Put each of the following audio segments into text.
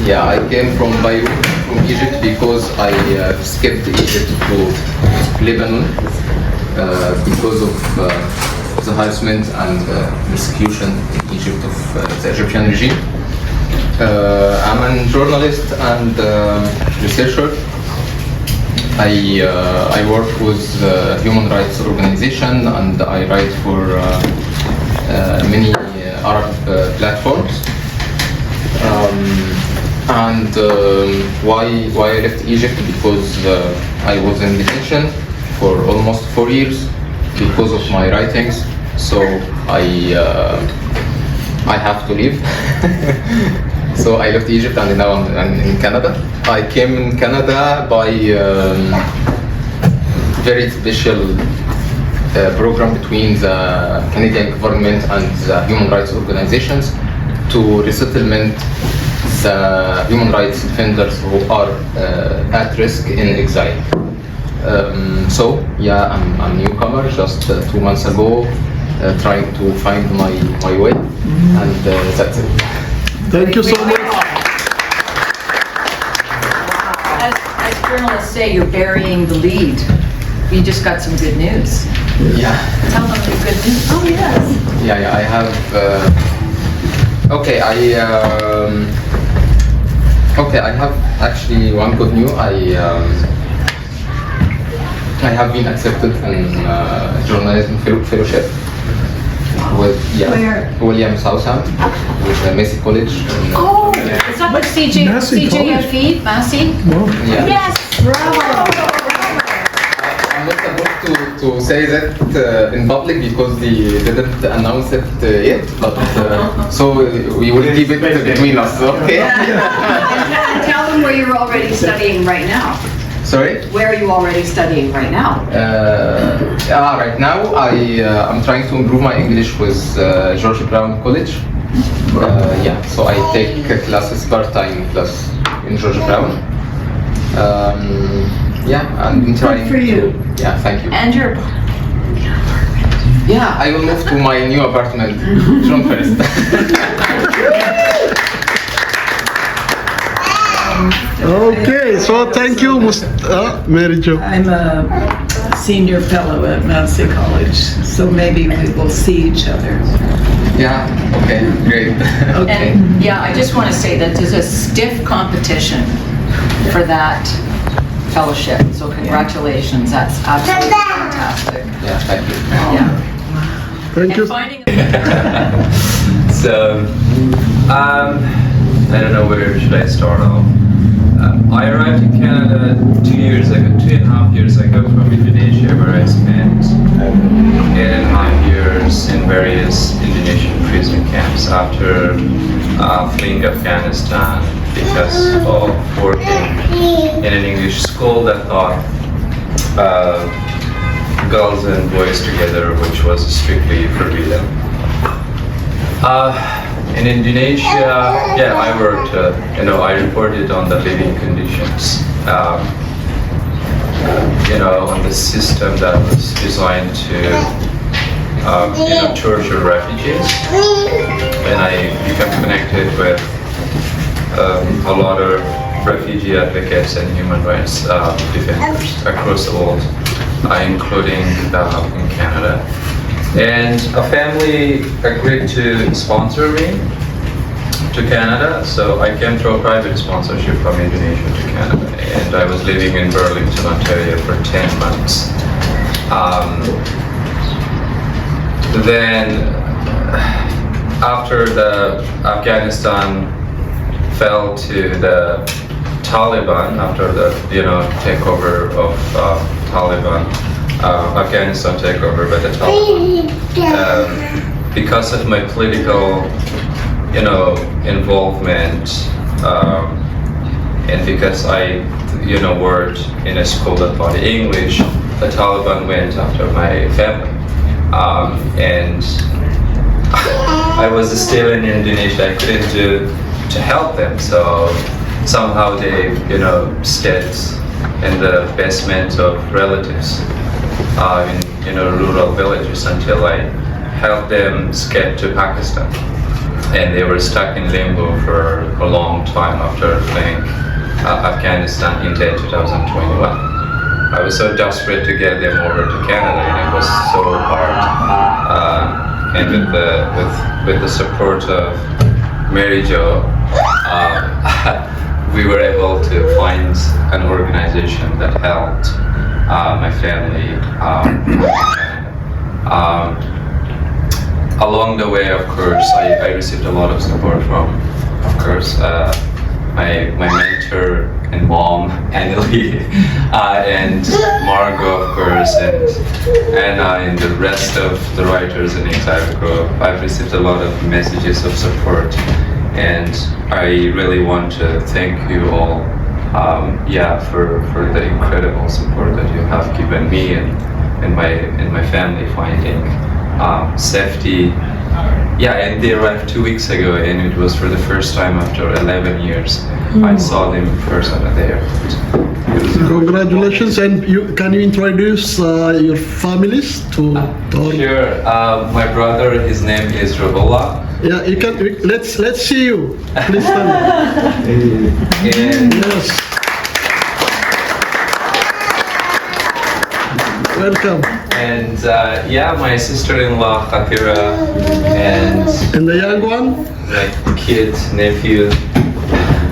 Yeah, I came from Beirut, from Egypt, because I skipped Egypt to Lebanon because of the harassment and persecution in Egypt of the Egyptian regime. I'm a journalist and researcher. I work with human rights organization, and I write for many Arab platforms. Why I left Egypt? Because I was in detention for almost 4 years because of my writings. So I have to leave. So I left Egypt, and now I'm in Canada. I came in Canada by very special program between the Canadian government and the human rights organizations to resettlement the human rights defenders who are at risk in exile. So yeah, I'm a newcomer, just 2 months ago, trying to find my way, and that's it. Thank you so much. As journalists say, you're burying the lead. We just got some good news. Yeah. Tell them the good news. Oh, yes. Yeah, I have. Okay, I have actually one good news. I have been accepted in journalism fellowship with William Southam with the Massey College. Oh, is that the CJFE, Massey? Yeah. Yes, bravo. I'm not supposed to say that in public because they didn't announce it yet, but so we will keep it between us, okay? And tell them where you're already studying right now. Sorry? Where are you already studying right now? Right now I'm trying to improve my English with George Brown College. Yeah, so I take classes, part-time class in George Brown. Yeah, I'm trying. Good for you. Yeah, thank you. And your Yeah, I will move to my new apartment June 1st. Okay, so thank you, Mary Jo. I'm a senior fellow at Massey College, so maybe we will see each other. Yeah, okay, great. Okay. And yeah, I just want to say that there's a stiff competition for that fellowship. So congratulations, that's absolutely fantastic. Yeah, thank you. Yeah. Thank you. And finding So, I don't know where should I start off. I arrived in Canada 2.5 years ago from Indonesia, where I spent 8.5 years in various Indonesian prison camps after fleeing Afghanistan because of working in an English school that taught girls and boys together, which was strictly forbidden. In Indonesia, yeah, I worked, I reported on the living conditions, on the system that was designed to, torture refugees. And I became connected with a lot of refugee advocates and human rights defenders across the world, including in Canada. And a family agreed to sponsor me to Canada, so I came through a private sponsorship from Indonesia to Canada, and I was living in Burlington, Ontario for 10 months. Then, after the Afghanistan fell to the Taliban, after the takeover of Taliban, Afghanistan takeover by the Taliban. Because of my political, involvement, and because I, worked in a school that taught English, the Taliban went after my family, and I was still in Indonesia. I couldn't do to help them, so somehow they, stayed in the basement of relatives. In rural villages until I helped them escape to Pakistan. and they were stuck in limbo for a long time after playing Afghanistan in 2021. I was so desperate to get them over to Canada, and it was so hard. And with the support of Mary Jo, we were able to find an organization that helped my family. Along the way, of course, I received a lot of support from, of course, my mentor and mom, Annalie, and Margot, of course, and Anna, and the rest of the writers in Exile group. I've received a lot of messages of support, and I really want to thank you all, for the incredible support that you have given me and my family finding safety. Yeah, and they arrived 2 weeks ago, and it was for the first time after 11 years. I saw them in person at the airport. Congratulations, and can you introduce your families to our... Sure. My brother, his name is Rabola. Yeah, you can. Let's see you. Please stand. And Yes. Welcome. And my sister-in-law Khatira, and And the young one? my kid, nephew.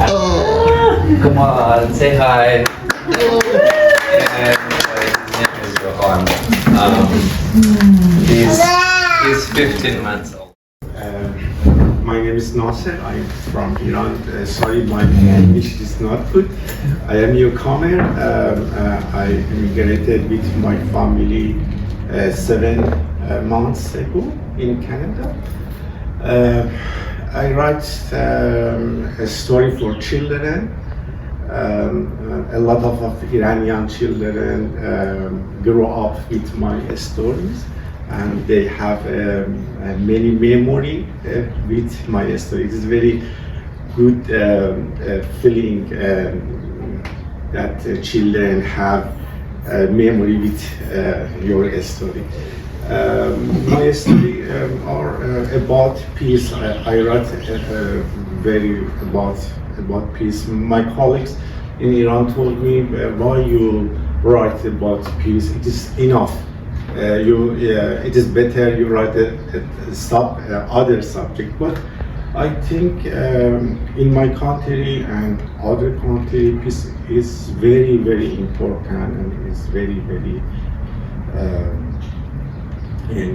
Oh. Come on, say hi. And his name is Rohan. He's 15 months old. My name is Nasser. I'm from Iran. Sorry, my English is not good. I am newcomer. I immigrated with my family 7 months ago in Canada. I write a story for children. A lot of Iranian children grow up with my stories, and they have many memory with my story. It's very good feeling that children have memory with your story. My story are about peace. I write very about peace. My colleagues in Iran told me, why you write about peace? It is enough. It is better you write other subject. But I think in my country and other country, peace is very, very important and is very, very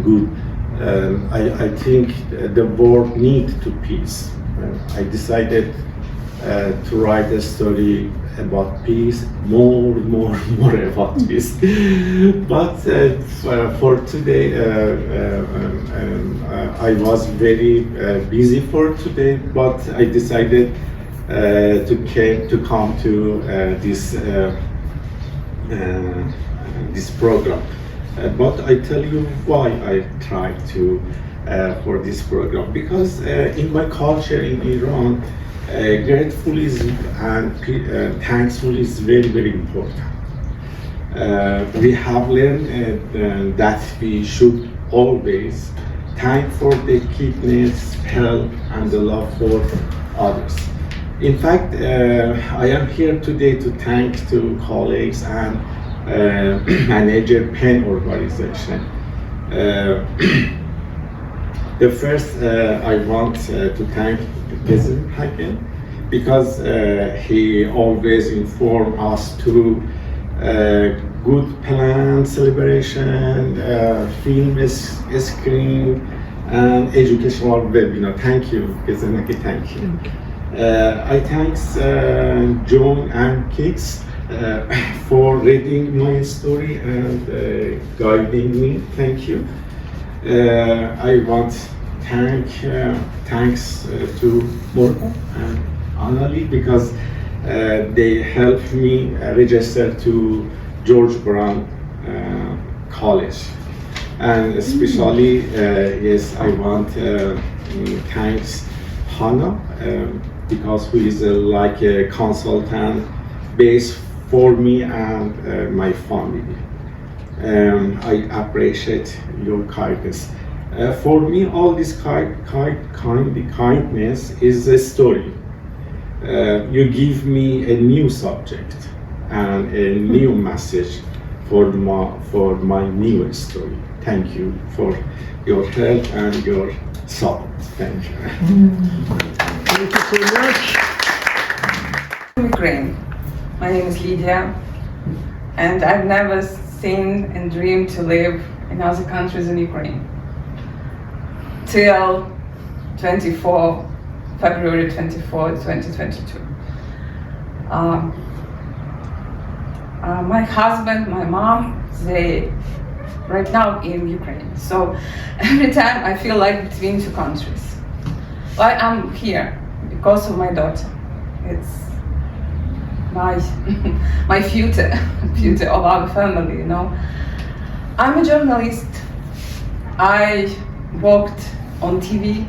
good. I think the world needs to peace. I decided to write a story about peace, more about peace. But for today, I was very busy for today. But I decided to come to this program. But I tell you why I tried to for this program, because in my culture in Iran, gratefulness and thankful is very, very important. We have learned that we should always thank for the kindness, help, and the love for others. In fact, I am here today to thank to colleagues and manager PEN organization. The first, I want to thank the President Hagen, because he always inform us through good plan, celebration, film screen, and educational webinar. Thank you, President. Thank you. I thank John and Kix for reading my story and guiding me. Thank you. I want thanks to Morgan and Annalie, because they helped me register to George Brown College. And especially, yes, I want thanks Hannah, because who is like a consultant based for me and my family. I appreciate your kindness. For me, all this kindness is a story. You give me a new subject and a new message for my new story. Thank you for your help and your support. Thank you. Thank you so much. From Ukraine. My name is Lydia, and I've never seen and dreamed to live in other countries in Ukraine. Till February 24, 2022. My husband, my mom, they right now in Ukraine. So every time I feel like between two countries. Why I'm here? Because of my daughter. It's my future of our family, you know. I'm a journalist. I worked on TV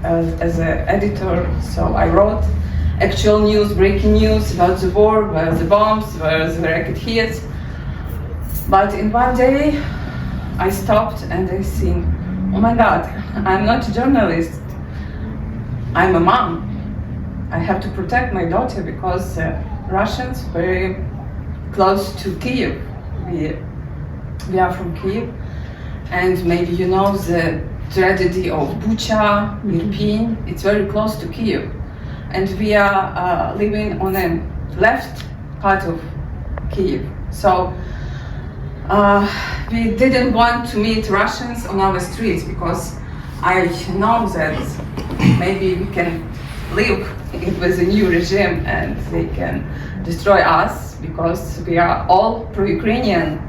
as an editor, so I wrote actual news, breaking news about the war, where the bombs, where the rocket hits. But in one day, I stopped and I think, oh my God, I'm not a journalist. I'm a mom. I have to protect my daughter because Russians very close to Kyiv. We are from Kyiv, and maybe you know the tragedy of Bucha, Irpin. It's very close to Kyiv, and we are living on the left part of Kyiv. So we didn't want to meet Russians on our streets because I know that maybe we can live with a new regime and they can destroy us because we are all pro-Ukrainian.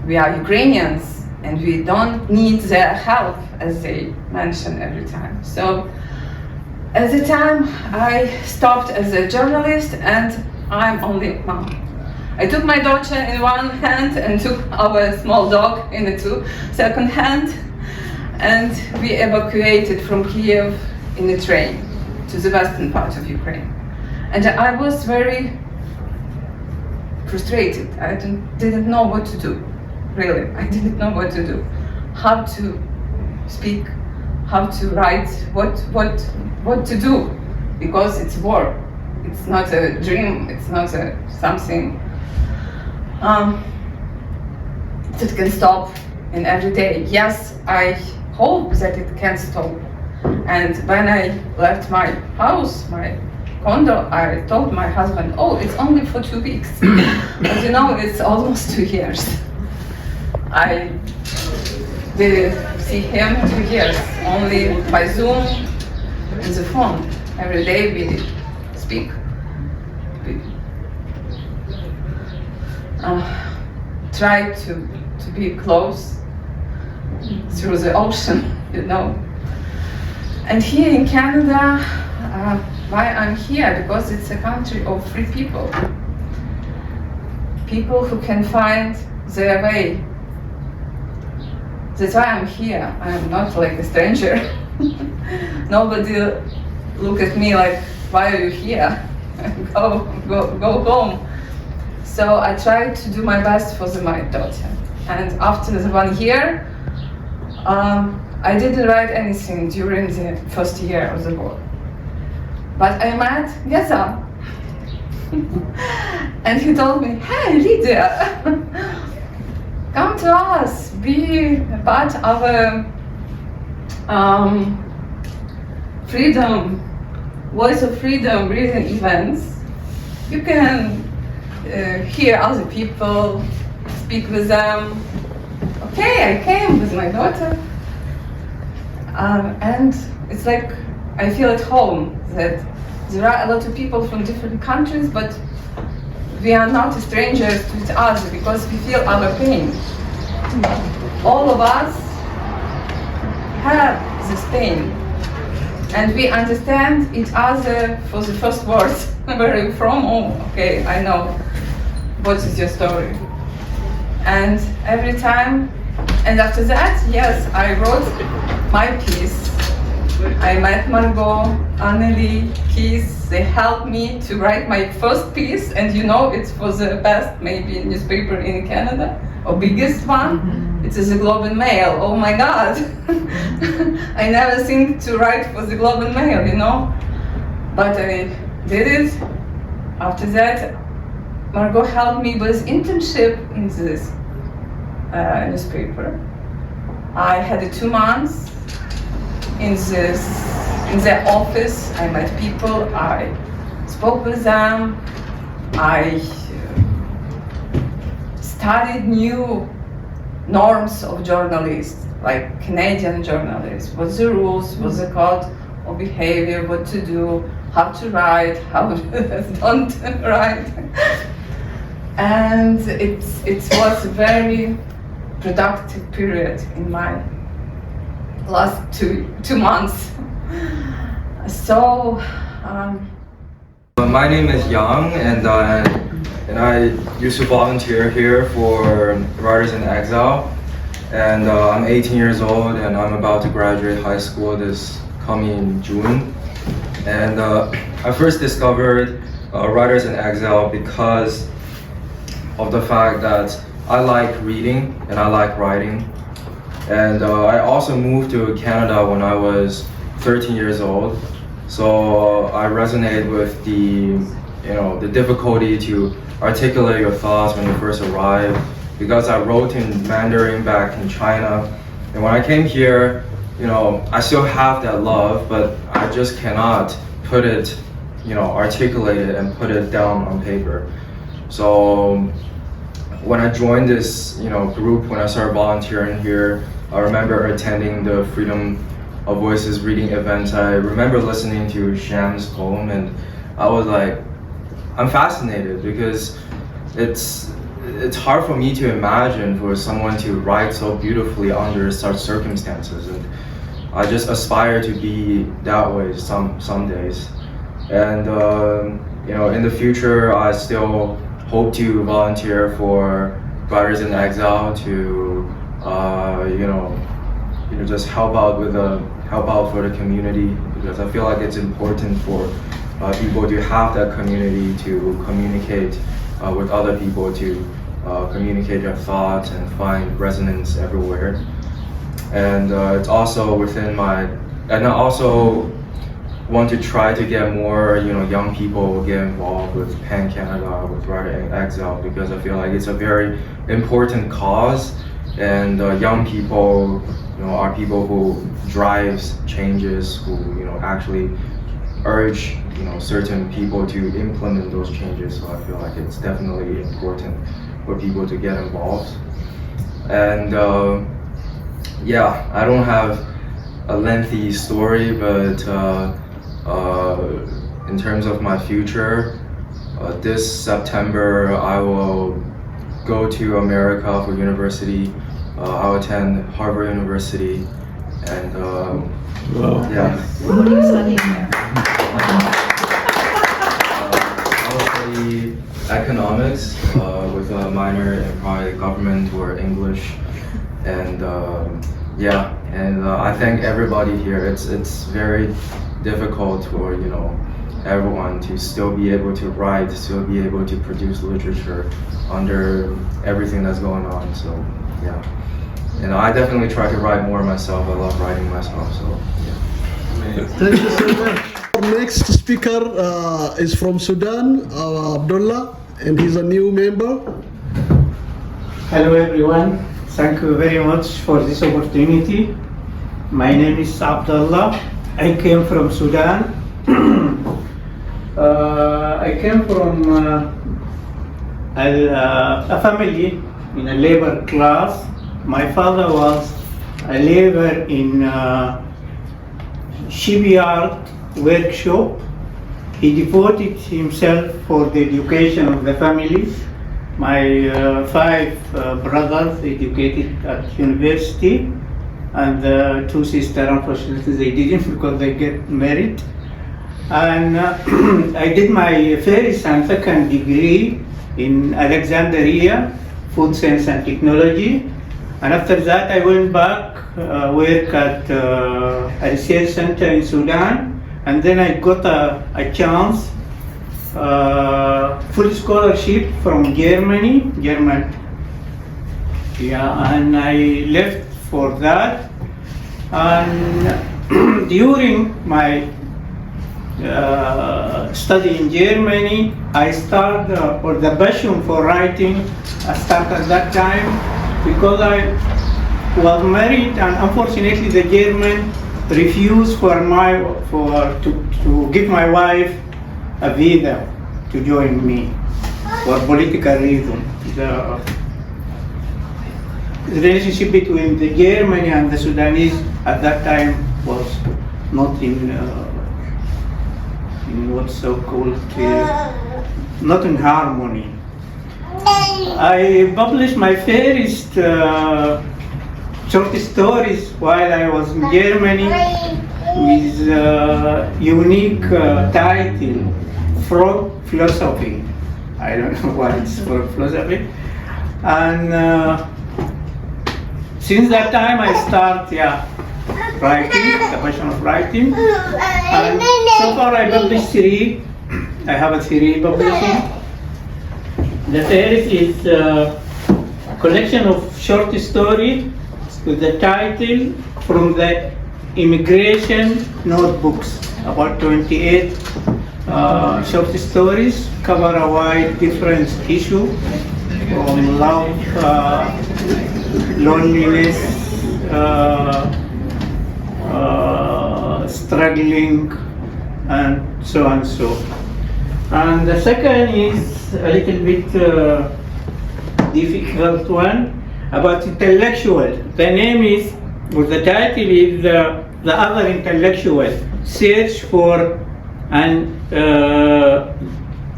We are Ukrainians and we don't need their help, as they mention every time. So at the time I stopped as a journalist and I'm only mom. I took my daughter in one hand and took our small dog in the second hand, and we evacuated from Kyiv in a train to the western part of Ukraine. And I was very frustrated. I didn't know what to do, really. I didn't know what to do. How to speak, how to write, what to do, because it's war. It's not a dream, it's not something that can stop in every day. Yes, I hope that it can stop. And when I left my house, my condo, I told my husband, oh, it's only for 2 weeks. But you know, it's almost 2 years. I didn't see him 2 years, only by Zoom and the phone. Every day we speak. We try to be close through the ocean, you know. And here in Canada, why I'm here? Because it's a country of free people. People who can find their way. That's why I'm here. I'm not like a stranger. Nobody look at me like, why are you here? Go home. So I tried to do my best for my daughter. And after the 1 year, I didn't write anything during the first year of the war. But I met Geza. And he told me, hey, Lydia, come to us, be part of our freedom, Voice of Freedom reading events. You can hear other people, speak with them. Okay, I came with my daughter. And it's like I feel at home that there are a lot of people from different countries, but we are not strangers to each other because we feel our pain. All of us have this pain, and we understand each other for the first words. Where are you from? Oh, okay, I know. What is your story? And every time, and after that, yes, I wrote my piece. I met Margot, Anneli, Keith. They helped me to write my first piece, and you know, it's for the best maybe newspaper in Canada, or biggest one. It is a Globe and Mail. Oh my God! I never think to write for the Globe and Mail, you know. But I did it. After that, Margot helped me with internship in this newspaper. I had 2 months in their office. I met people. I spoke with them. I studied new norms of journalists, like Canadian journalists. What's the rules? What's the code of behavior? What to do? How to write? How don't write? And it was a very productive period in my last two months. So. My name is Yang, and I used to volunteer here for Writers in Exile. And I'm 18 years old, and I'm about to graduate high school this coming June. And I first discovered Writers in Exile because of the fact that I like reading and I like writing. And I also moved to Canada when I was 13 years old. So I resonate with the difficulty to articulate your thoughts when you first arrive, because I wrote in Mandarin back in China. And when I came here, I still have that love, but I just cannot put it, articulate it and put it down on paper. So when I joined this, group, when I started volunteering here, I remember attending the Freedom of Voices reading events. I remember listening to Sham's poem, and I was like, I'm fascinated, because it's hard for me to imagine for someone to write so beautifully under such circumstances, and I just aspire to be that way some days. And in the future, I still hope to volunteer for Writers in Exile to just help out for the community, because I feel like it's important for people to have that community to communicate with other people, to communicate their thoughts and find resonance everywhere. And it's also and I also want to try to get more young people get involved with PEN Canada, with Writers in Exile, because I feel like it's a very important cause, and young people are people who drives changes, who actually urge certain people to implement those changes. So I feel like it's definitely important for people to get involved. And I don't have a lengthy story, but in terms of my future, this September I will go to America for university. I'll attend Harvard University, and yeah. What are you studying there? I'll study economics with a minor in probably government or English, and I thank everybody here. It's very difficult for everyone to still be able to write, still be able to produce literature under everything that's going on. So yeah. I definitely try to write more myself. I love writing myself, so yeah. Thank you so much. Our next speaker is from Sudan, Abdullah, and he's a new member. Hello everyone, thank you very much for this opportunity. My name is Abdullah. I came from Sudan. I came from a family in a labor class. My father was a laborer in shipyard workshop. He devoted himself for the education of the family. My 5 brothers educated at university, and 2 sisters, unfortunately, they didn't because they get married. And I did my first and second degree in Alexandria, food science and technology. And after that, I went back, work at a research center in Sudan, and then I got a chance, full scholarship from German Yeah, and I left for that. And during my study in Germany, I started, or the passion for writing, I started at that time because I was married, and unfortunately the German refused to give my wife a visa to join me for political reasons. The relationship between the Germany and the Sudanese at that time was not in what's so called not in harmony. I published my first short stories while I was in Germany with a unique title, Frog Philosophy. I don't know why it's Frog Philosophy. And since that time I start writing, the passion of writing. And so far I published 3. I have a 3 publishing. The first is a collection of short stories with the title From the Immigration Notebooks, about 28 short stories, cover a wide different issue from love, loneliness, struggling, and so on and so. And the second is a little bit difficult one, about intellectual. The name is, or the title is The Other Intellectual, Search for an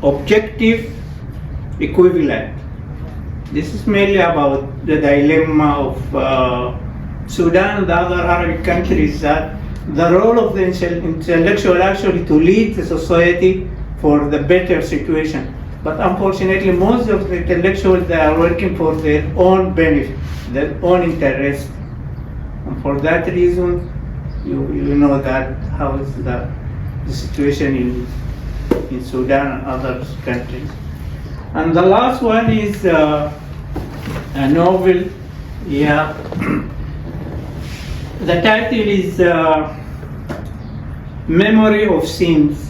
Objective Equivalent. This is mainly about the dilemma of Sudan and the other Arabic countries, that the role of the intellectual actually to lead the society for the better situation. But unfortunately, most of the intellectuals, they are working for their own benefit, their own interest. And for that reason, you know that how is the situation in Sudan and other countries. And the last one is a novel. Yeah. The title is Memory of Sins.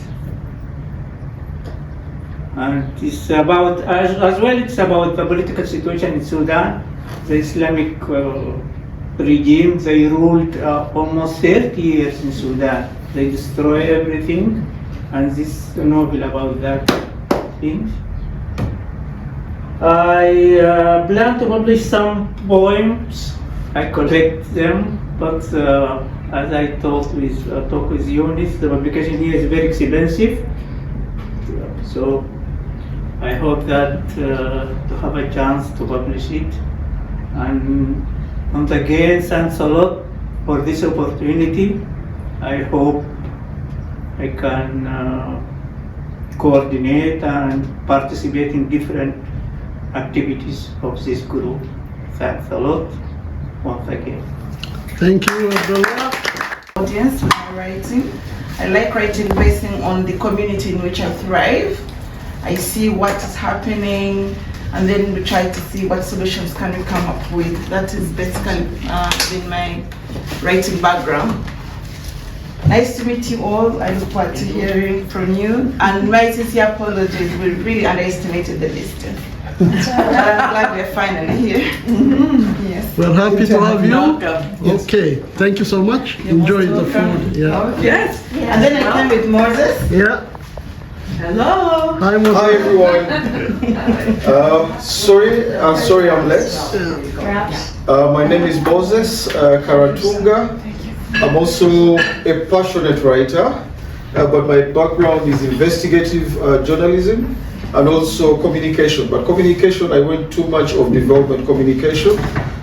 And it's about, as well, it's about the political situation in Sudan. The Islamic regime, they ruled almost 30 years in Sudan. They destroy everything, and this novel about that thing. I plan to publish some poems. I collect them, but as I talked with Eunice, the publication here is very expensive. So I hope that to have a chance to publish it. And once again, thanks a lot for this opportunity. I hope I can coordinate and participate in different activities of this group. Thanks a lot once again. Thank you, Abdullah. Audience, when I'm writing, I like writing based on the community in which I thrive. I see what is happening, and then we try to see what solutions can we come up with. That is basically in my writing background. Nice to meet you all. I look forward to hearing from you. And my sincere apologies, we really underestimated the distance. But I'm glad we're finally here. Yes. We're happy to have you. Welcome. Okay, thank you so much. Enjoy the food. Yeah. Yes. And then I came with Moses. Yeah. Hello. Hi, Moses. Hi everyone. Sorry I'm late. My name is Moses Karatunga. I'm also a passionate writer, but my background is investigative journalism and also communication. But communication, I went too much of development communication.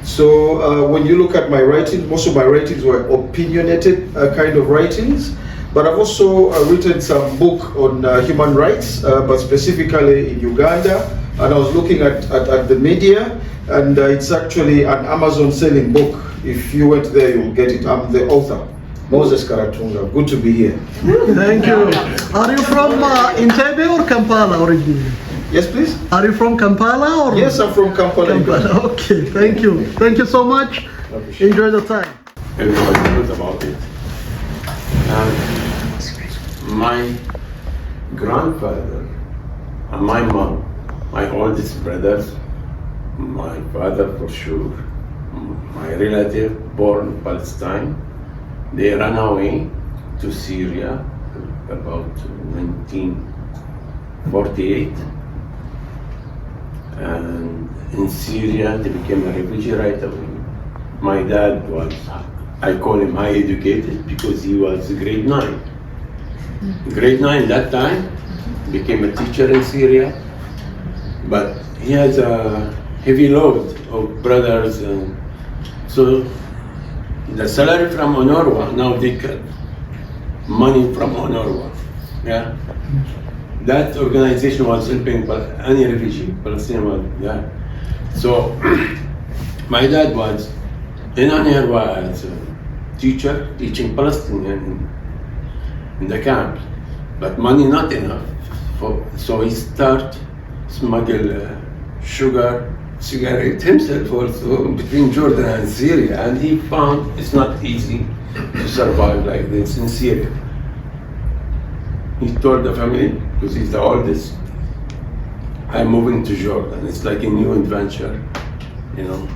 So when you look at my writings, most of my writings were opinionated kind of writings. But I've also written some book on human rights, but specifically in Uganda. And I was looking at the media, and it's actually an Amazon selling book. If you went there, you'll get it. I'm the author, Moses Karatunga. Good to be here. Thank you. Are you from Entebbe or Kampala originally? Yes, please? Are you from Kampala or? Yes, I'm from Kampala. Kampala. Okay, thank you. Thank you so much. Enjoy the time. Everybody knows about it. My grandfather and my mom, my oldest brothers, my father for sure, my relative born in Palestine, they ran away to Syria about 1948. And in Syria, they became a refugee right away. My dad was, I call him high educated because he was grade 9. Grade 9 that time, became a teacher in Syria, but he has a heavy load of brothers, and so the salary from UNRWA, now they cut money from UNRWA. Yeah, that organization was helping any refugee, Palestinian, yeah. So my dad was in UNRWA as a teacher, teaching Palestinian in the camp, but money not enough. So he started smuggle sugar, cigarette himself also between Jordan and Syria, and he found it's not easy to survive like this in Syria. He told the family, because he's the oldest, I'm moving to Jordan. It's like a new adventure, you know,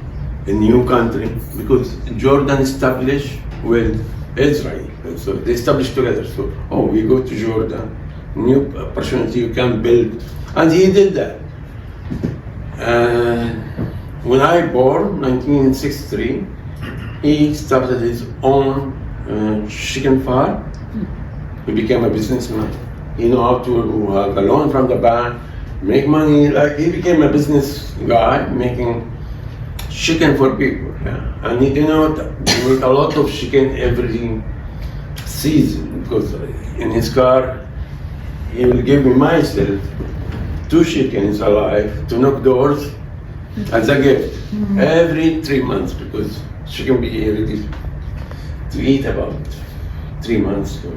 a new country, because Jordan established with Israel. So they established together. So, oh, we go to Jordan, new opportunity you can build. And he did that. And when I born, 1963, he started his own chicken farm. He became a businessman. He knew how to have a loan from the bank, make money. Like he became a business guy, making chicken for people. Yeah. And he make a lot of chicken every season, because in his car, he will give me myself 2 chickens alive to knock doors as a gift every 3 months, because chicken be ready to eat about 3 months or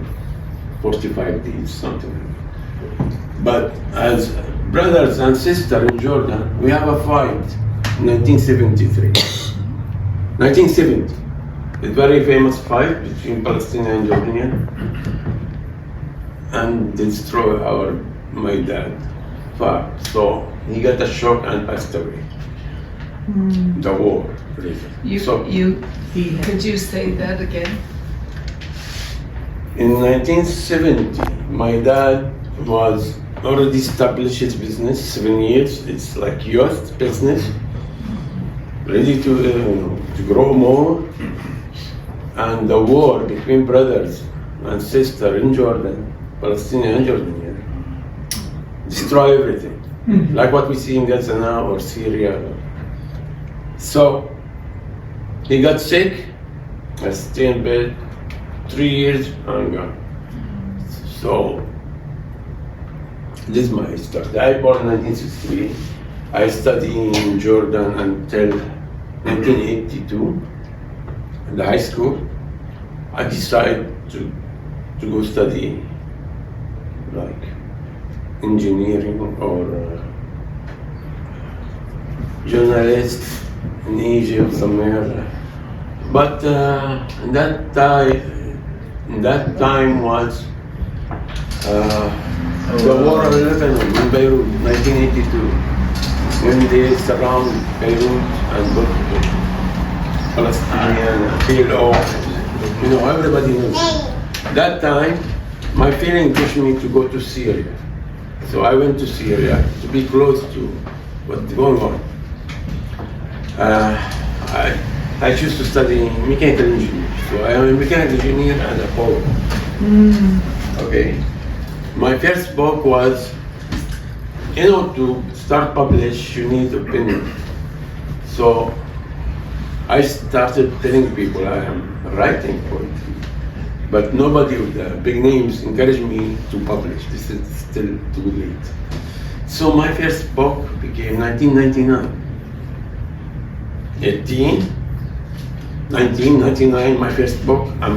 45 days, something like that. But as brothers and sisters in Jordan, we have a fight in 1973. 1970, a very famous fight between Palestinian and Jordanian, and destroy my dad farm. So he got a shock and passed away. The war, really. Could you say that again? In 1970, my dad was already established his business, 7 years. It's like youth business, ready to grow more. And the war between brothers and sisters in Jordan, Palestinian and Jordanian, destroy everything. Like what we see in Gaza now or Syria. So he got sick, I stayed in bed, 3 years and gone. So this is my story. I born in 1963. I studied in Jordan until 1982 in the high school. I decided to go study like engineering or journalist in Egypt somewhere. But that time was the war of Lebanon in Beirut, 1982, when they surround Beirut and both Palestinian, PLO, everybody knows. That time, my feeling pushed me to go to Syria. So I went to Syria to be close to what's going on. I choose to study mechanical engineering. So I am a mechanical engineer and a poet. Okay. My first book was, to start publish, you need opinion. So I started telling people I am writing poetry, but nobody with big names encouraged me to publish. This is still too late. So my first book became 1999. 1999, my first book, and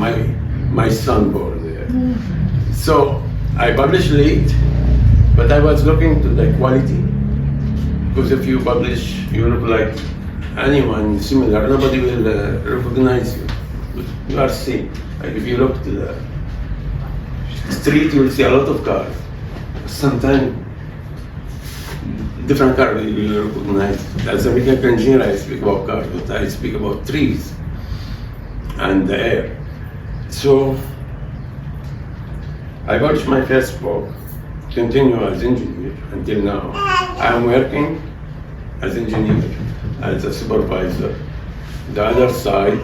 my son born there. So I published late, but I was looking to the quality. Because if you publish, you look like anyone similar, nobody will recognize you. You are seen. Like if you look to the street, you will see a lot of cars. Sometimes different cars you will recognize. As a mechanical engineer, I speak about cars, but I speak about trees and the air. So I published my first book, continue as engineer until now. I'm working as engineer, as a supervisor. The other side,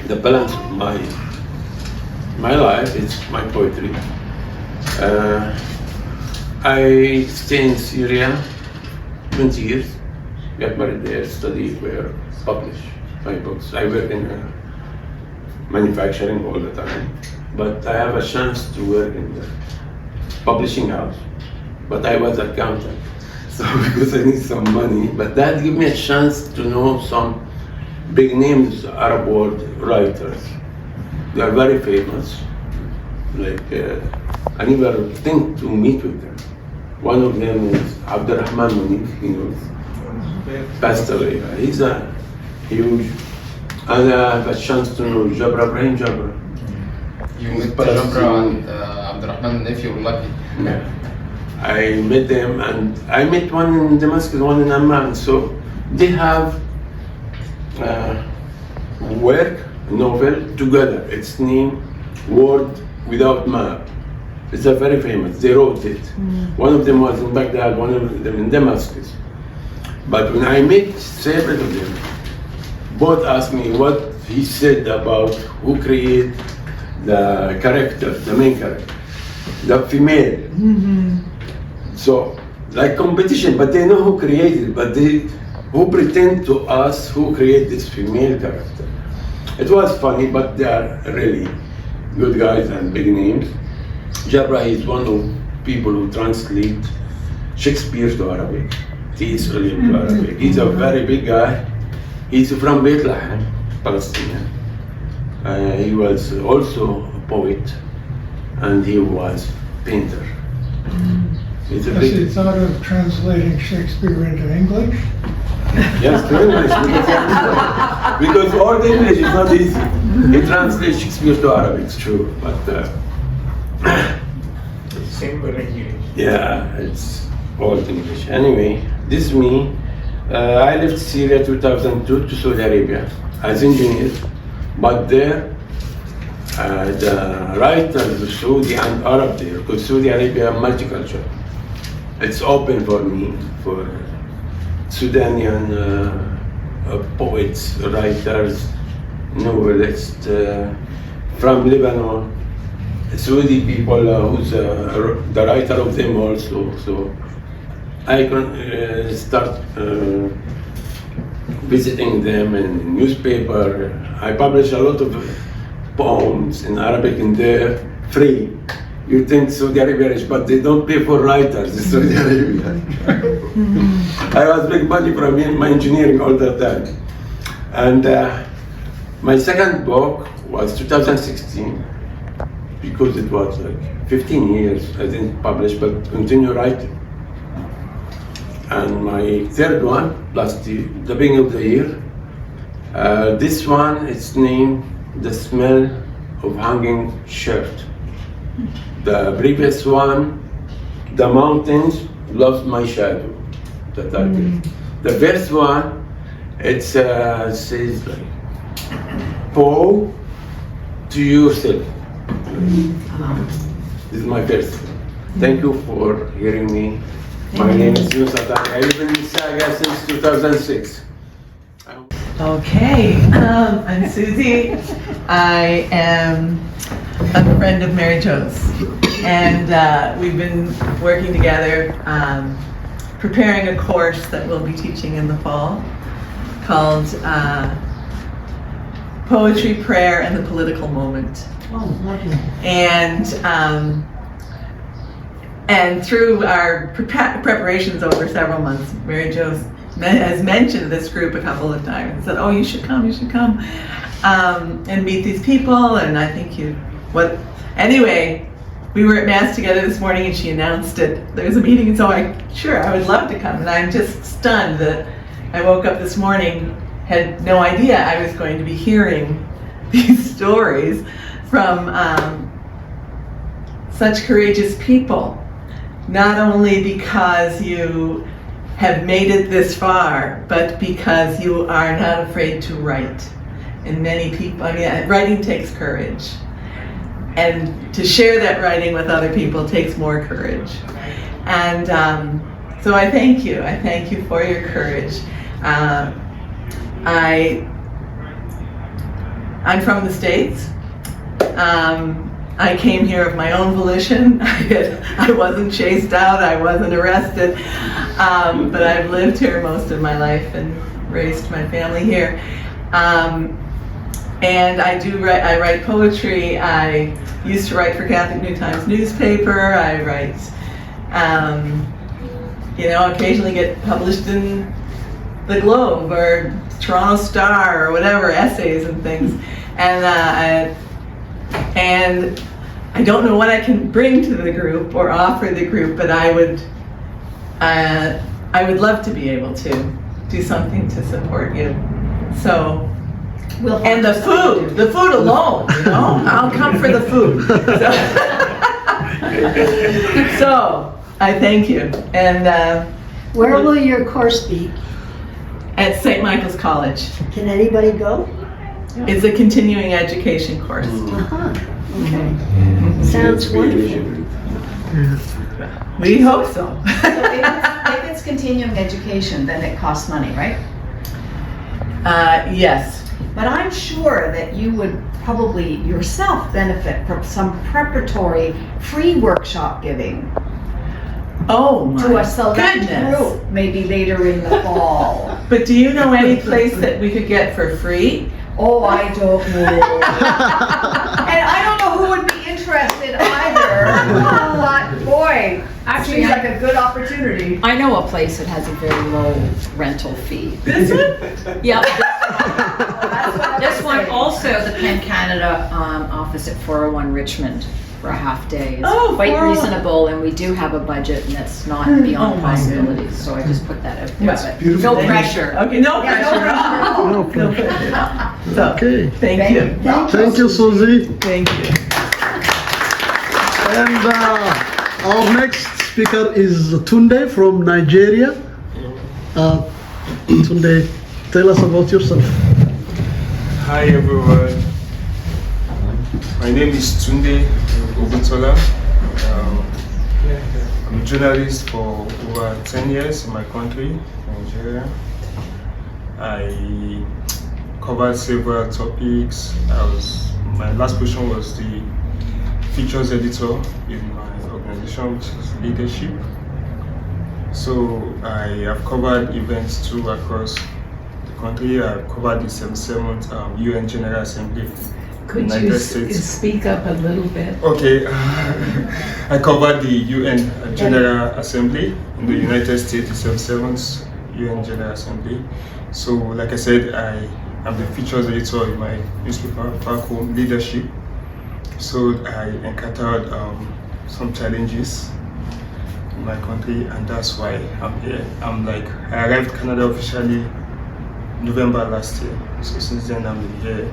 the balance of my life is my poetry. I stay in Syria 20 years, got married there, study where, publish my books. I work in manufacturing all the time, but I have a chance to work in the publishing house. But I was accountant, so because I need some money, but that gave me a chance to know some big names, Arab world writers. They are very famous. Like, I never think to meet with them. One of them is Abdurrahman Munif, he knows, passed away. He's a huge, and I have a chance to know Jabra Ibrahim Jabra. You met Jabra and Abdurrahman Munif, you were lucky. Yeah. I met them, and I met one in Damascus, one in Amman. So they have work, novel together. It's named World Without Map. It's a very famous. They wrote it. One of them was in Baghdad, one of them in Damascus. But when I met several of them, both asked me what he said about who created the character, the main character, the female. So, like competition, but they know who created, but they who pretend to us who create this female character. It was funny, but they are really good guys and big names. Jabra is one of people who translate Shakespeare to Arabic. He is really to Arabic. He's a very big guy. He's from Bethlehem, Palestinian. He was also a poet, and he was painter. Has he thought of translating Shakespeare into English? Yes, to English, because all the English is not easy. He translates Shakespeare to Arabic, it's true, but Same with English. yeah, it's all English. Anyway, this is me. I left Syria 2002 to Saudi Arabia as engineer, but there the writers of Saudi and Arab there, because Saudi Arabia multicultural. It's open for me, for Sudanian poets, writers, novelists from Lebanon, Saudi people who's the writer of them also. So I can start visiting them in newspaper. I publish a lot of poems in Arabic in there, free. You think Saudi Arabia is, but they don't pay for writers in Saudi Arabia. I was making money from my engineering all the time. And my second book was 2016, because it was like 15 years I didn't publish, but continue writing. And my third one, last year, the beginning of the year, this one is named The Smell of Hanging Shirt. The previous one, The Mountains Lost My Shadow. The title. The first one, it says like, Poe to yourself. This is my first one. Thank you for hearing me. My name is Yusuf. I live in Saga since 2006. Okay, I'm Susie. I am a friend of Mary Jo's, and we've been working together preparing a course that we'll be teaching in the fall called Poetry, Prayer, and the Political Moment. Oh, lovely. And through our preparations over several months, Mary Jo has mentioned this group a couple of times and said, oh, you should come, and meet these people, and I think anyway, we were at Mass together this morning and she announced it. There was a meeting, and so I would love to come. And I'm just stunned that I woke up this morning, had no idea I was going to be hearing these stories from such courageous people. Not only because you have made it this far, but because you are not afraid to write. And many people, I mean, writing takes courage. And to share that writing with other people takes more courage. And so I thank you. I thank you for your courage. I'm from the States. I came here of my own volition. I wasn't chased out, I wasn't arrested, but I've lived here most of my life and raised my family here. And I write poetry. I used to write for Catholic New Times newspaper. I write, occasionally get published in the Globe or Toronto Star or whatever, essays and things. And I don't know what I can bring to the group or offer the group, but I would love to be able to do something to support you. So, and the food alone, I'll come for the food. So I thank you. And where will your course be? At St. Michael's College. Can anybody go? It's a continuing education course. Okay. Sounds wonderful. We hope so. So if it's continuing education, then it costs money, right? Yes. But I'm sure that you would probably yourself benefit from some preparatory free workshop giving. Oh my to a select goodness. group, maybe later in the fall. But do you know any place that we could get for free? Oh, I don't know. And I don't know who would be interested either. But boy, Actually, seems like a good opportunity. I know a place that has a very low rental fee. This one? Yep. This one also, the Penn Canada office at 401 Richmond for a half day is quite 401. reasonable, and we do have a budget, and it's not beyond possibilities. So I just put that out there. That's But beautiful. no pressure. Okay, no pressure. No pressure. So, Okay. thank you. Thank you, Susie. Thank you. And our next speaker is Tunde from Nigeria. Tunde, tell us about yourself. Hi everyone. My name is Tunde Oguntola. I'm a journalist for over 10 years in my country, Nigeria. I covered several topics. My last position was the features editor in my organization, which is leadership. So I have covered events too across the country. I've covered the 77th UN General Assembly. Could you United States. speak up a little bit? Okay, I covered the UN General Assembly in the United States, the 77th UN General Assembly. So, like I said, I am the features editor in my newspaper, back home, leadership. So I encountered some challenges in my country, and that's why I'm here. I arrived Canada officially November last year. So since then I'm here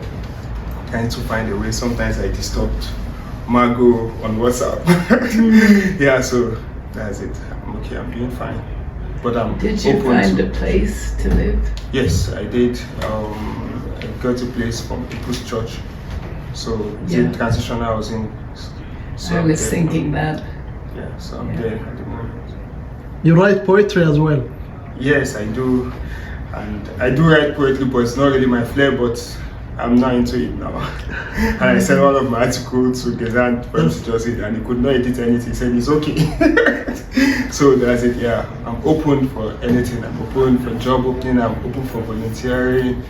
trying to find a way. Sometimes I disturbed Margot on WhatsApp. Yeah, so that's it. I'm okay, I'm doing fine. But I'm Did you open find to, a place to live? Yes, I did. I got a place from People's Church. So the transition I was in. So I I'm was there. thinking that. Yeah, so I'm there at the moment. You write poetry as well. Yes, I do. And I do write poetry, but it's not really my flair, but I'm not into it now. And I sent one of my articles to Gezant for him to just it, and he could not edit anything. He said it's okay. So that's it, yeah. I'm open for anything. I'm open for job opening, I'm open for volunteering,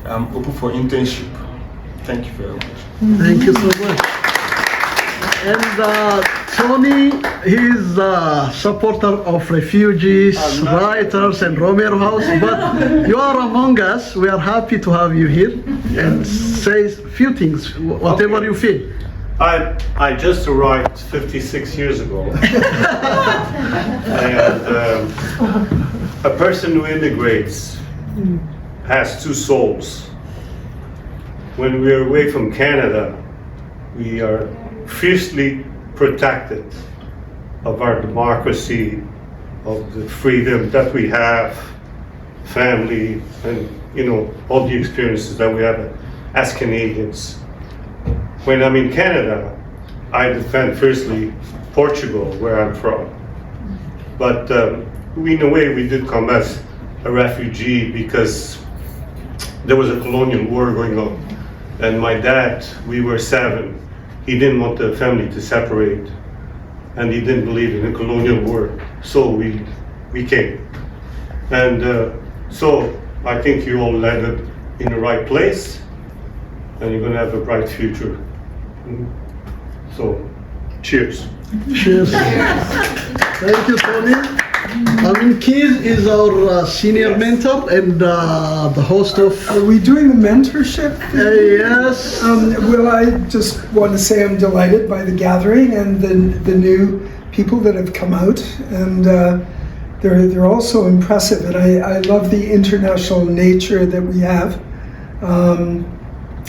I'm open for internship. Thank you very much. Thank you so much. And Tony, he's a supporter of refugees, writers, and Romero House. But you are among us. We are happy to have you here and say a few things, whatever you feel. I just arrived 56 years ago. And a person who immigrates has two souls. When we are away from Canada, we are fiercely protected of our democracy, of the freedom that we have, family, and all the experiences that we have as Canadians. When I'm in Canada, I defend fiercely Portugal, where I'm from. But in a way, we did come as a refugee because there was a colonial war going on. And my dad, we were 7. He didn't want the family to separate. And he didn't believe in the colonial war. So we came. And so I think you all landed in the right place. And you're going to have a bright future. So, cheers. Cheers. Thank you, Tony. Keith is our senior mentor and the host of... Are we doing the mentorship? Yes. Well, I just want to say I'm delighted by the gathering and the new people that have come out. And they're also impressive. And I love the international nature that we have.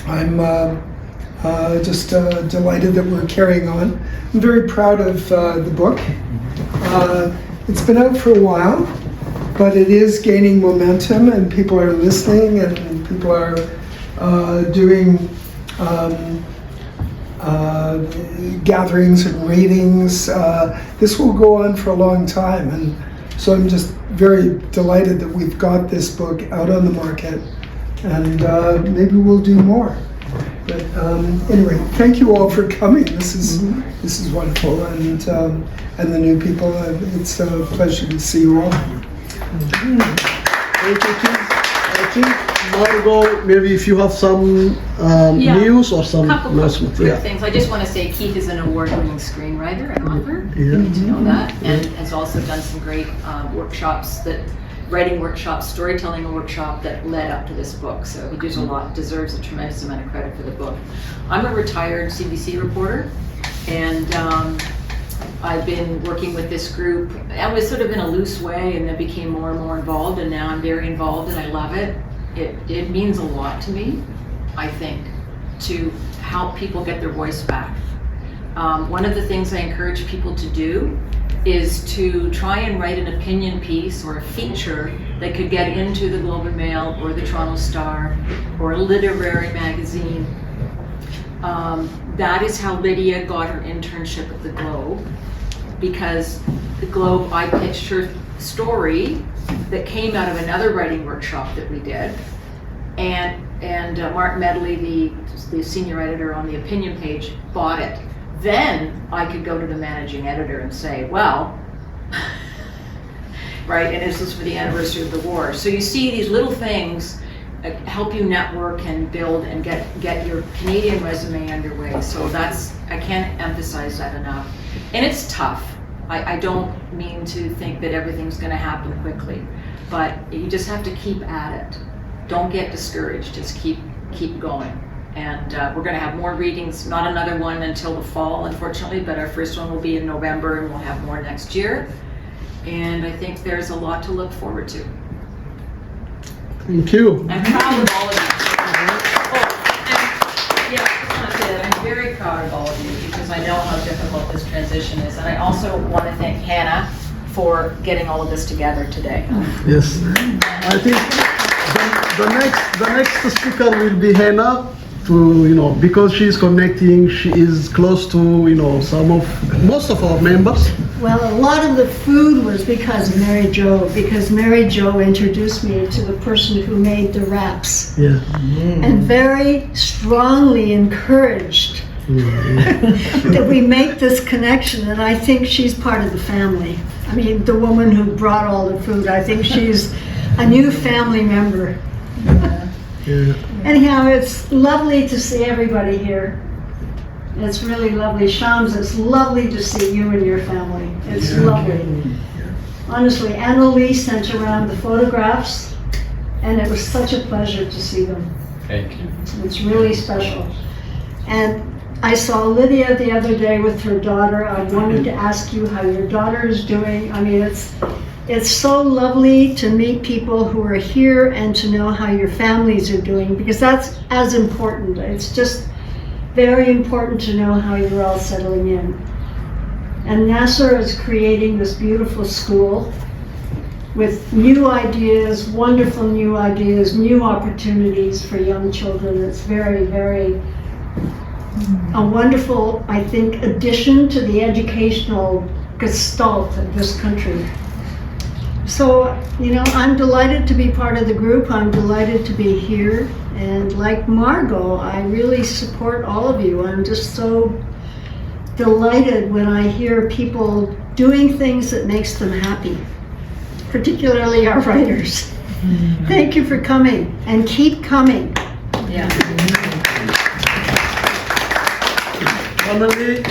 I'm just delighted that we're carrying on. I'm very proud of the book. It's been out for a while, but it is gaining momentum and people are listening and people are doing gatherings and readings. This will go on for a long time, and so I'm just very delighted that we've got this book out on the market, and maybe we'll do more. But anyway, thank you all for coming. This is wonderful, and the new people. It's a pleasure to see you all. Thank you, Keith. I think Margot, maybe if you have some news or some announcements. Couple things. I just want to say Keith is an award-winning screenwriter and author. Yeah. You need to know that, and has also done some great workshops writing workshop, storytelling workshop that led up to this book. So he deserves a tremendous amount of credit for the book. I'm a retired CBC reporter, and I've been working with this group. I was sort of in a loose way and then became more and more involved, and now I'm very involved and I love it. It means a lot to me, I think, to help people get their voice back. One of the things I encourage people to do is to try and write an opinion piece or a feature that could get into the Globe and Mail or the Toronto Star or a literary magazine. That is how Lydia got her internship at the Globe, because the Globe, I pitched her story that came out of another writing workshop that we did, and Mark Medley, the senior editor on the opinion page, bought it. Then I could go to the managing editor and say, well, right, and this was for the anniversary of the war. So you see these little things help you network and build and get your Canadian resume underway. So I can't emphasize that enough. And it's tough. I don't mean to think that everything's going to happen quickly, but you just have to keep at it. Don't get discouraged, just keep going. And we're going to have more readings, not another one until the fall, unfortunately, but our first one will be in November, and we'll have more next year. And I think there's a lot to look forward to. Thank you. I'm proud of all of you. I'm very proud of all of you because I know how difficult this transition is. And I also want to thank Hannah for getting all of this together today. Yes. I think the next speaker will be Hannah. Because she's connecting, she is close to, most of our members. Well, a lot of the food was because of Mary Jo, because Mary Jo introduced me to the person who made the wraps. Yeah. And very strongly encouraged that we make this connection, and I think she's part of the family. I mean, the woman who brought all the food, I think she's a new family member. Yeah. Anyhow, it's lovely to see everybody here. It's really lovely. Shams, it's lovely to see you and your family. It's lovely. Honestly, Annalise sent around the photographs, and it was such a pleasure to see them. Thank you. It's really special. And I saw Lydia the other day with her daughter. I wanted to ask you how your daughter is doing. I mean, it's so lovely to meet people who are here and to know how your families are doing, because that's as important. It's just very important to know how you're all settling in. And Nasser is creating this beautiful school with new ideas, wonderful new ideas, new opportunities for young children. It's very, very a wonderful, I think, addition to the educational gestalt of this country. So, you know, I'm delighted to be part of the group. I'm delighted to be here. And like Margot, I really support all of you. I'm just so delighted when I hear people doing things that makes them happy, particularly our writers. Thank you for coming, and keep coming. Yeah. Emily,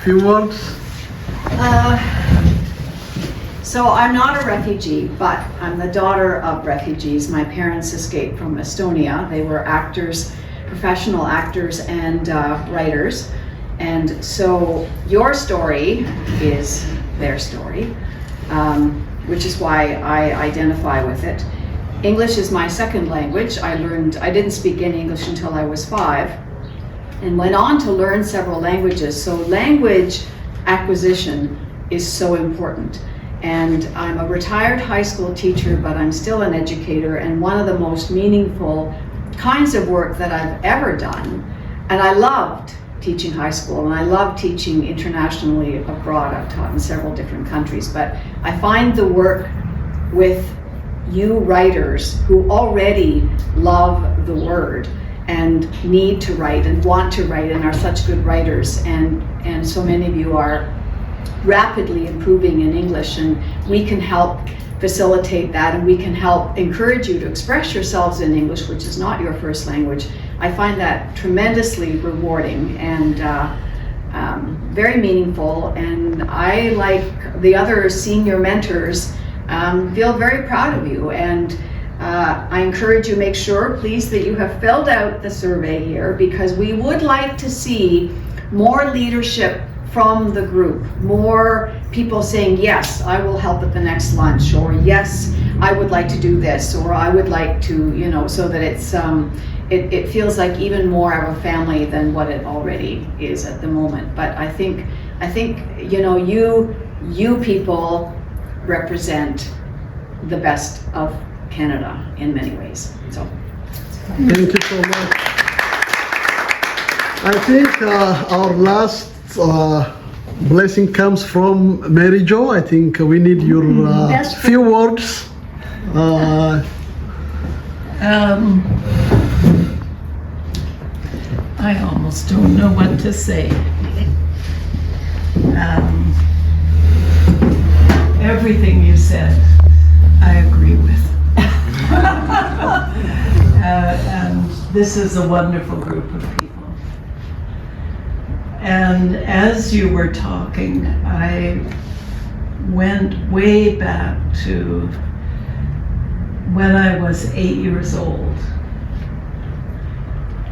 few words. So I'm not a refugee, but I'm the daughter of refugees. My parents escaped from Estonia. They were actors, professional actors and writers. And so your story is their story, which is why I identify with it. English is my second language. I didn't speak any English until I was 5 and went on to learn several languages. So language acquisition is so important. And I'm a retired high school teacher, but I'm still an educator, and one of the most meaningful kinds of work that I've ever done. And I loved teaching high school, and I love teaching internationally abroad. I've taught in several different countries, but I find the work with you writers who already love the word and need to write and want to write and are such good writers, and so many of you are rapidly improving in English, and we can help facilitate that, and we can help encourage you to express yourselves in English, which is not your first language. I find that tremendously rewarding and very meaningful, and I, like the other senior mentors, feel very proud of you, and I encourage you, make sure please that you have filled out the survey here, because we would like to see more leadership from the group, more people saying, yes, I will help at the next lunch, or yes, I would like to do this, or I would like to, you know, so that it's it feels like even more of a family than what it already is at the moment. But I think you know, you people represent the best of Canada in many ways. So thank you so much. I think our last blessing comes from Mary Jo. I think we need your few words. I almost don't know what to say. Everything you said, I agree with. And this is a wonderful group of people. And as you were talking, I went way back to when I was 8 years old.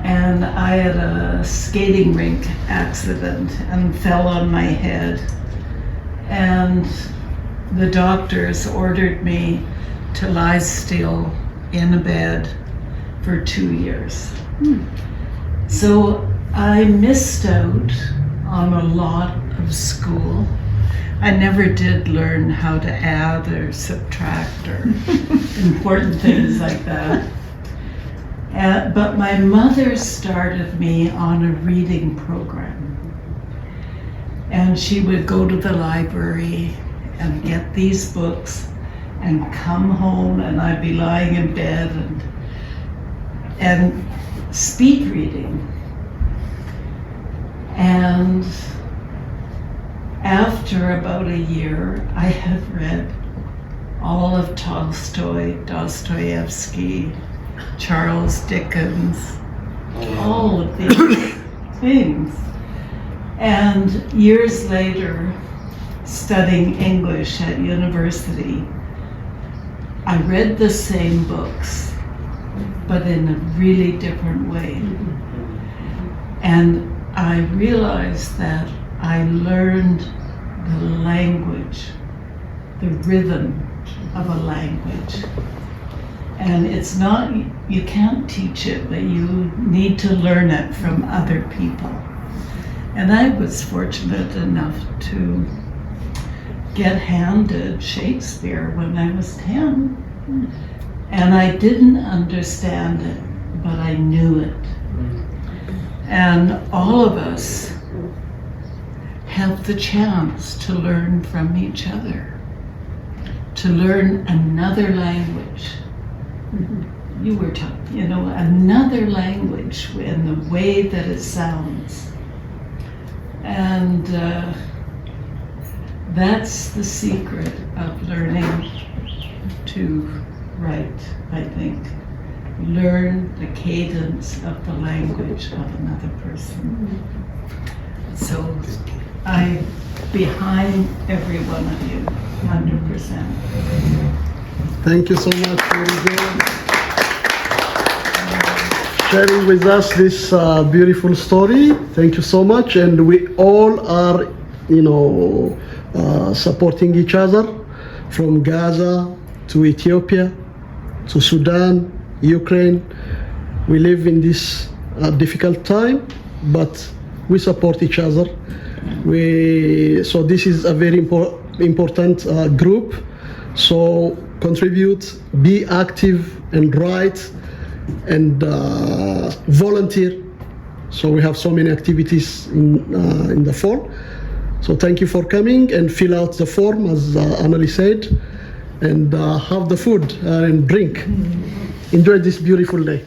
And I had a skating rink accident and fell on my head. And the doctors ordered me to lie still in a bed for 2 years. So I missed out on a lot of school. I never did learn how to add or subtract or important things like that. But my mother started me on a reading program. And she would go to the library and get these books and come home, and I'd be lying in bed and speed reading. And after about a year, I had read all of Tolstoy, Dostoevsky, Charles Dickens, all of these things. And years later, studying English at university, I read the same books, but in a really different way. And I realized that I learned the language, the rhythm of a language. And it's not, you can't teach it, but you need to learn it from other people. And I was fortunate enough to get handed Shakespeare when I was 10. And I didn't understand it, but I knew it. And all of us have the chance to learn from each other, to learn another language. You were talking, another language in the way that it sounds. And that's the secret of learning to write, I think. Learn the cadence of the language of another person. So I'm behind every one of you, 100%. Thank you so much, Mary Jo, sharing with us this beautiful story. Thank you so much, and we all are, supporting each other from Gaza to Ethiopia to Sudan, Ukraine. We live in this difficult time, but we support each other. So this is a very important group. So contribute, be active, and write, and volunteer. So we have so many activities in the fall. So thank you for coming, and fill out the form as Annalie said, and have the food and drink. Enjoy this beautiful day.